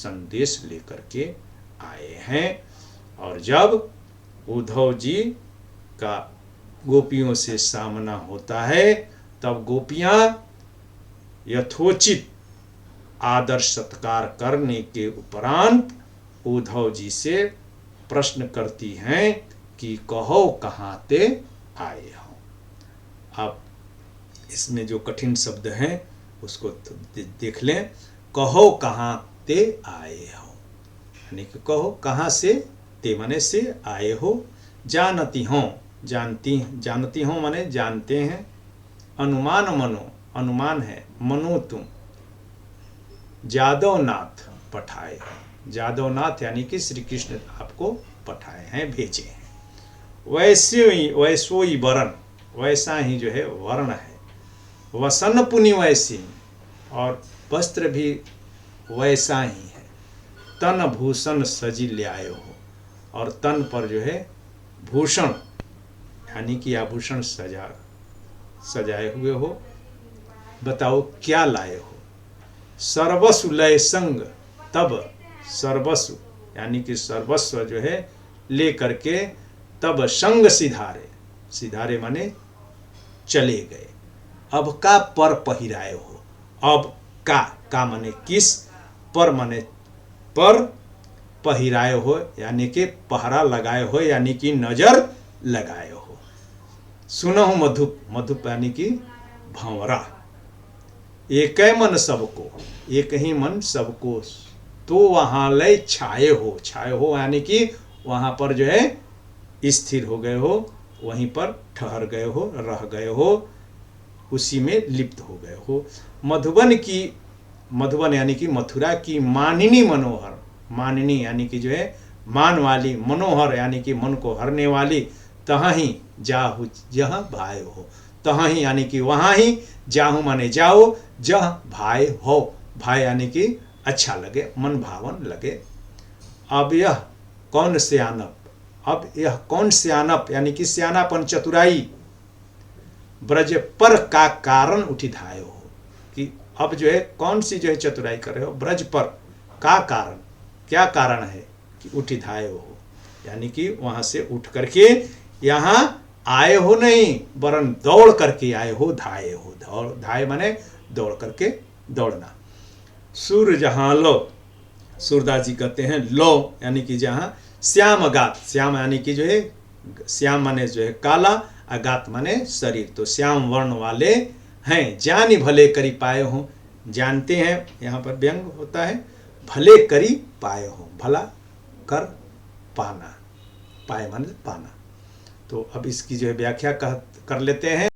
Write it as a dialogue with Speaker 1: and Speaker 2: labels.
Speaker 1: संदेश लेकर के आए हैं। और जब उद्धव जी का गोपियों से सामना होता है तब गोपियां यथोचित आदर सत्कार करने के उपरांत उद्धव जी से प्रश्न करती हैं कि कहो कहाँ ते आए हो। अब इसमें जो कठिन शब्द हैं उसको देख लें। कहो कहाँ ते आए हो, यानी कि कहो कहाँ से, ते माने से, आए हो। जानती हो, जानती हो माने जानते हैं। अनुमान मनो, अनुमान है, मनो तुम। जादवनाथ पठाए, जादवनाथ यानी कि श्री कृष्ण आपको पठाए हैं, भेजे हैं। वैसोई वरण, वैसा ही जो है वर्ण है। वसन पुनि वैसी, और वस्त्र भी वैसा ही है। तन भूषण सजी ल्याए हो, और तन पर जो है भूषण यानी कि आभूषण सजाए हुए हो। बताओ क्या लाए हो। सर्वस्व लय संग, तब सर्वस्व यानी कि सर्वस्व जो है ले करके तब संग सिधारे, सिधारे माने चले गए। अब का पर पहिराए हो, अब का माने किस, पर माने पर, पहिराए हो यानी कि पहरा लगाए हो यानी कि नजर लगाए हो। सुनहु मधुप, मधुप यानी कि भंवरा। एक मन सबको, एक ही मन सबको, तो वहां लय छाए हो, छाए हो यानी कि वहां पर जो है स्थिर हो गए हो, वहीं पर ठहर गए हो, रह गए हो, उसी में लिप्त हो गए हो। मधुबन की, मधुबन यानी कि मथुरा की मानिनी मनोहर, मानिनी यानी कि जो है मान वाली, मनोहर यानी कि मन को हरने वाली। तहाँ ही जाहु जह भाई हो, तहाँ ही यानी कि वहाँ ही, जाहु माने जाओ, जह भाई हो, भाई यानी कि अच्छा लगे, मन भावन लगे। अब यह कौन सियानप, अब यह कौन सियानप यानी कि सियानापन, चतुराई, ब्रज पर का कारण उठी धाये हो, कि अब जो है कौन सी जो है चतुराई कर रहे हो, ब्रज पर का कारण, क्या कारण है कि उठी धाये हो, यानी कि वहां से उठ करके यहाँ आए हो नहीं, वरन दौड़ करके आए हो, धाये हो। दौड़, धाये माने दौड़ करके दौड़ना। सूर जहां लो, सूरदास जी कहते हैं लो यानी कि जहाँ श्याम गात, श्याम यानी कि जो है श्याम माने जो है काला, अगात माने शरीर, तो श्याम वर्ण वाले हैं। जानी भले करी पाए हो, जानते हैं यहाँ पर व्यंग होता है, भले करी पाए हो, भला कर पाना, पाए माने पाना। तो अब इसकी जो है व्याख्या कर लेते हैं।